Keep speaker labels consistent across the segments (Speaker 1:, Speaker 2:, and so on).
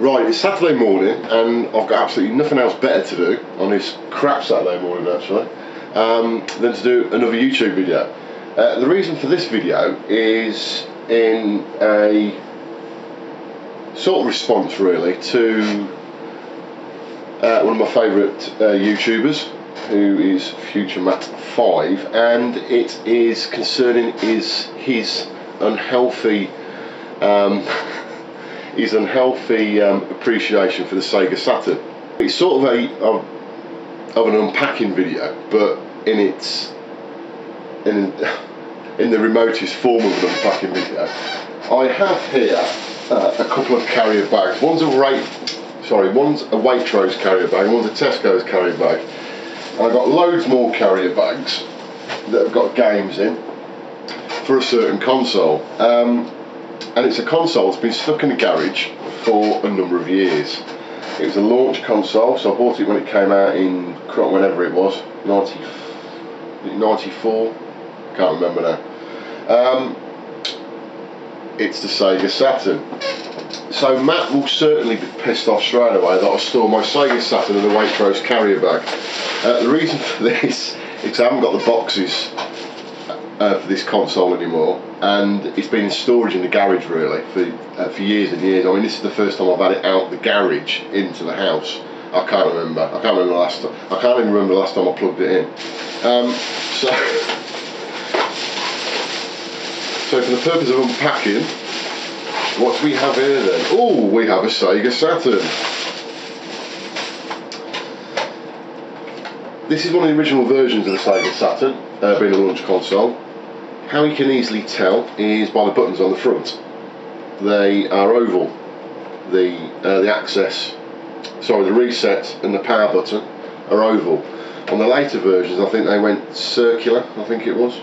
Speaker 1: Right, it's Saturday morning and I've got absolutely nothing else better to do on this crap Saturday morning actually than to do another YouTube video. The reason for this video is in a sort of response really to one of my favourite YouTubers, who is Future Matt 5, and it is concerning his unhealthy appreciation for the Sega Saturn. It's sort of an unpacking video, but in the remotest form of an unpacking video. I have here a couple of carrier bags. One's a Waitrose carrier bag, one's a Tesco's carrier bag, and I've got loads more carrier bags that have got games in for a certain console. And it's a console that's been stuck in the garage for a number of years. It was a launch console, so I bought it when it came out in whenever it was, 94, can't remember now. It's the Sega Saturn. So Matt will certainly be pissed off straight away that I store my Sega Saturn in a Waitrose carrier bag. The reason for this is I haven't got the boxes for this console anymore, and it's been in storage in the garage really for years and years. I mean, this is the first time I've had it out the garage into the house. I can't remember. I can't even remember the last time I plugged it in. So for the purpose of unpacking, what do we have here then? Oh, we have a Sega Saturn. This is one of the original versions of the Sega Saturn, being a launch console. How you can easily tell is by the buttons on the front. They are oval. The reset and the power button are oval. On the later versions, I think they went circular, I think it was.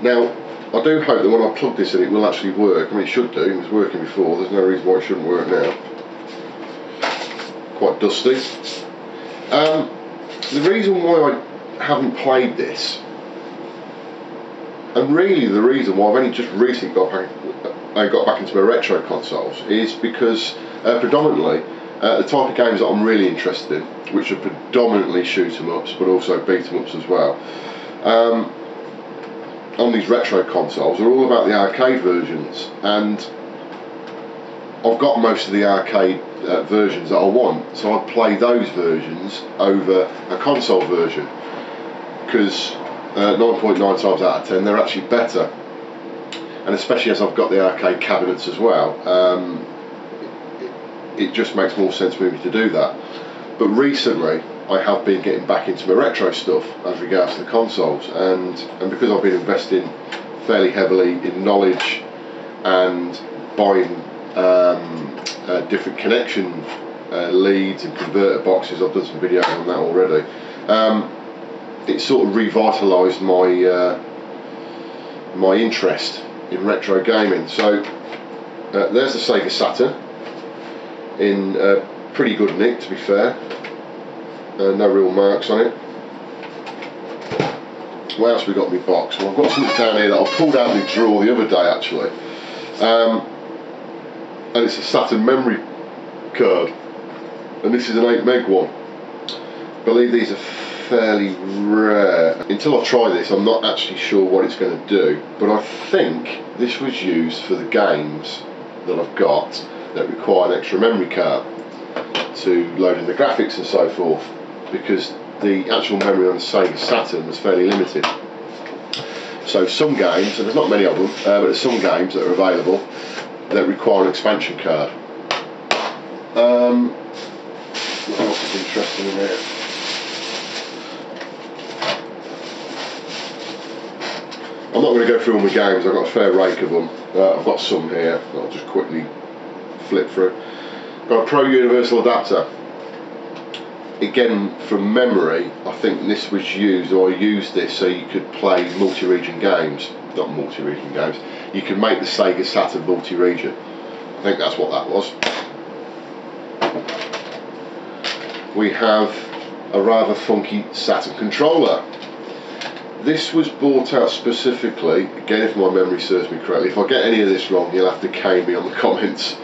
Speaker 1: Now, I do hope that when I plug this in, it will actually work. I mean, it should do. It was working before. There's no reason why it shouldn't work now. Quite dusty. The reason why I haven't played this, and really the reason why I've only just recently got back into my retro consoles, is because predominantly the type of games that I'm really interested in, which are predominantly shoot 'em ups but also beat 'em ups as well, on these retro consoles are all about the arcade versions, and I've got most of the arcade versions that I want, so I play those versions over a console version, because 9.9 times out of 10 they're actually better, and especially as I've got the arcade cabinets as well, it just makes more sense for me to do that. But recently I have been getting back into my retro stuff as regards to the consoles, and because I've been investing fairly heavily in knowledge and buying different connection leads and converter boxes. I've done some videos on that already. It sort of revitalised my interest in retro gaming. So there's the Sega Saturn in pretty good nick, to be fair. No real marks on it. What else we got in my box? Well, I've got something down here that I pulled out of my drawer the other day actually, and it's a Saturn memory card, and this is an 8 meg one. I believe these are fairly rare. Until I try this, I'm not actually sure what it's going to do, but I think this was used for the games that I've got that require an extra memory card to load in the graphics and so forth, because the actual memory on the Sega Saturn was fairly limited. So some games, and there's not many of them, but there's some games that are available that require an expansion card. What else is interesting in here? I'm not going to go through all my games. I've got a fair rake of them. I've got some here that I'll just quickly flip through. Got a Pro Universal adapter. Again, from memory, I think this was used, or I used this so you could play multi-region games. Not multi-region games. You could make the Sega Saturn multi-region. I think that's what that was. We have a rather funky Saturn controller. This was bought out specifically, again if my memory serves me correctly, if I get any of this wrong you'll have to cane me on the comments.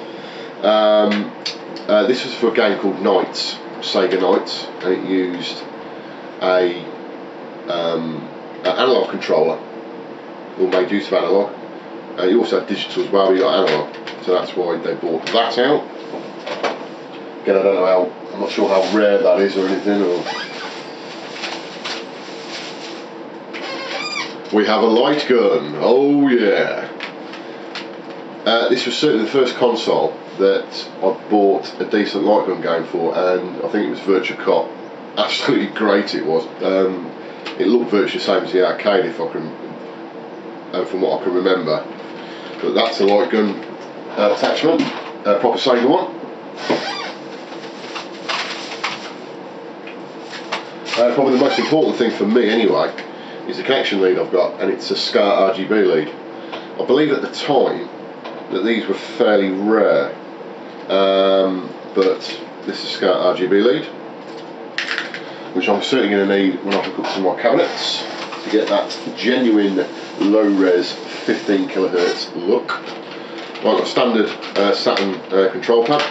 Speaker 1: This was for a game called Knights, Sega Knights, and it used an analog controller, all made use of analog. You also had digital as well, but you got analog, so that's why they bought that out. Again, I don't know how, I'm not sure how rare that is or anything. We have a light gun, oh yeah. This was certainly the first console that I bought a decent light gun game for, and I think it was Virtua Cop. Absolutely great it was. It looked virtually the same as the arcade, if I can, from what I can remember. But that's a light gun attachment, a proper Sega one. Probably the most important thing for me anyway is the connection lead I've got, and it's a SCART RGB lead. I believe at the time that these were fairly rare, but this is SCART RGB lead, which I'm certainly going to need when I hook up to my cabinets to get that genuine low-res 15 kilohertz look. I've got a standard Saturn control pad.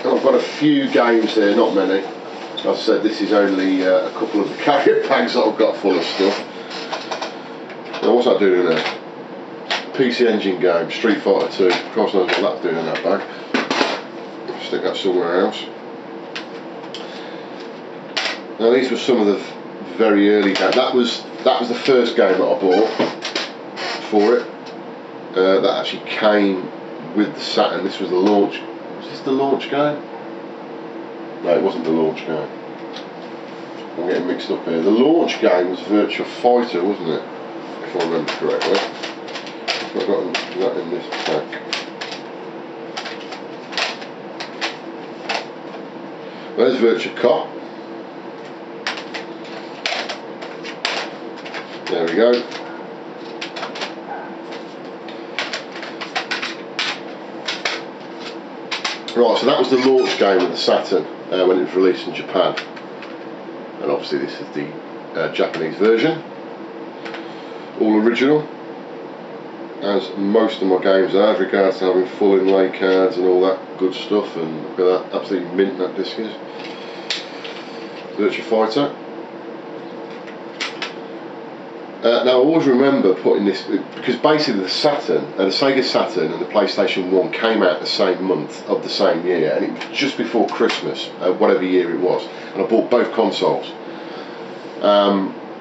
Speaker 1: I've got a few games here, not many. As I said, this is only a couple of the carrier bags that I've got full of stuff. Now what's that doing in there? PC Engine game, Street Fighter 2. Christ knows what that's doing in that bag. Stick that somewhere else. Now these were some of the very early games. That was the first game that I bought for it. That actually came with the Saturn. This was the launch. Was this the launch game? No, it wasn't the launch game. I'm getting mixed up here. The launch game was Virtua Fighter, wasn't it? If I remember correctly. I've got that in this pack. There's Virtua Cop. There we go. Right, so that was the launch game of the Saturn when it was released in Japan. And obviously this is the Japanese version. All original, as most of my games are, with regards to having full inlay cards and all that good stuff, and look at that, absolutely mint that disc is. Virtua Fighter. Now I always remember putting this, because basically the Saturn, the Sega Saturn and the PlayStation 1 came out the same month of the same year, and it was just before Christmas, whatever year it was, and I bought both consoles.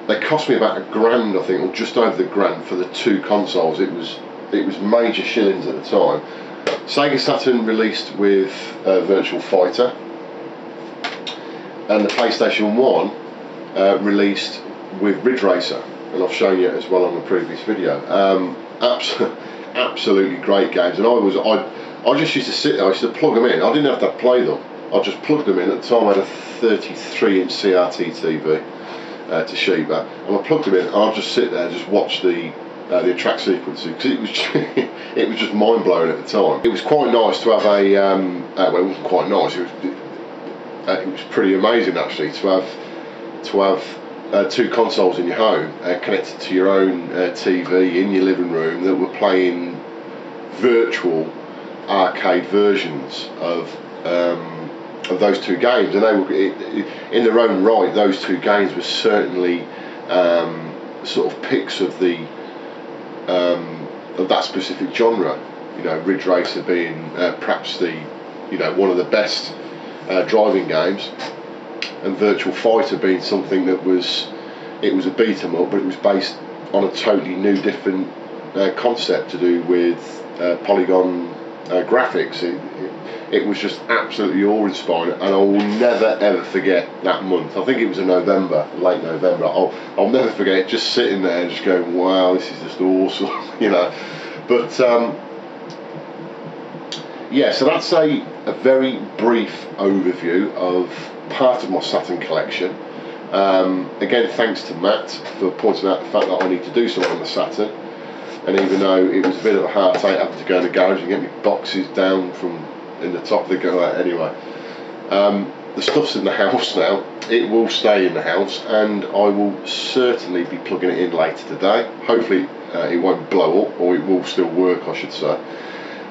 Speaker 1: They cost me about £1,000, I think, or just over the £1,000 for the two consoles. It was major shillings at the time. Sega Saturn released with Virtua Fighter, and the PlayStation 1 released with Ridge Racer, and I've shown you it as well on the previous video. Absolutely great games, and I just used to sit there. I used to plug them in. I didn't have to play them. I just plugged them in. At the time I had a 33-inch CRT TV. Toshiba, and I plugged them in, and I'd just sit there and just watch the track sequences, because it was it was just mind blowing at the time. It was quite nice to have a well, it wasn't quite nice. It was pretty amazing actually to have two consoles in your home connected to your own TV in your living room that were playing virtual arcade versions of those two games, and they were in their own right. Those two games were certainly sort of picks of that specific genre. You know, Ridge Racer being perhaps the one of the best driving games, and Virtua Fighter being something that was a beat 'em up, but it was based on a totally new, different concept to do with polygon graphics. It was just absolutely awe-inspiring, and I will never ever forget that month. I think it was in November, late November. I'll never forget it, just sitting there and just going, wow, this is just awesome, you know. But yeah, so that's a very brief overview of part of my Saturn collection. Again, thanks to Matt for pointing out the fact that I need to do something on the Saturn, and even though it was a bit of a heartache having to go in the garage and get my boxes down from in the top, they go out anyway. The stuff's in the house now. It will stay in the house, and I will certainly be plugging it in later today. Hopefully it won't blow up, or it will still work, I should say.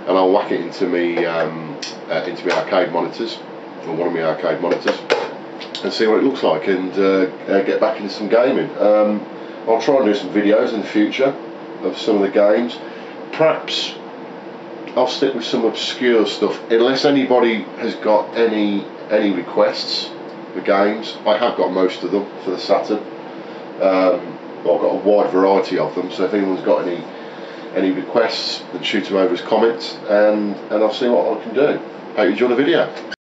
Speaker 1: And I'll whack it into me arcade monitors, or one of my arcade monitors, and see what it looks like, and get back into some gaming. I'll try and do some videos in the future of some of the games. Perhaps I'll stick with some obscure stuff, unless anybody has got any requests for games. I have got most of them for the Saturn. I've got a wide variety of them, so if anyone's got any requests, then shoot them over as comments, and I'll see what I can do. Hope you enjoy the video.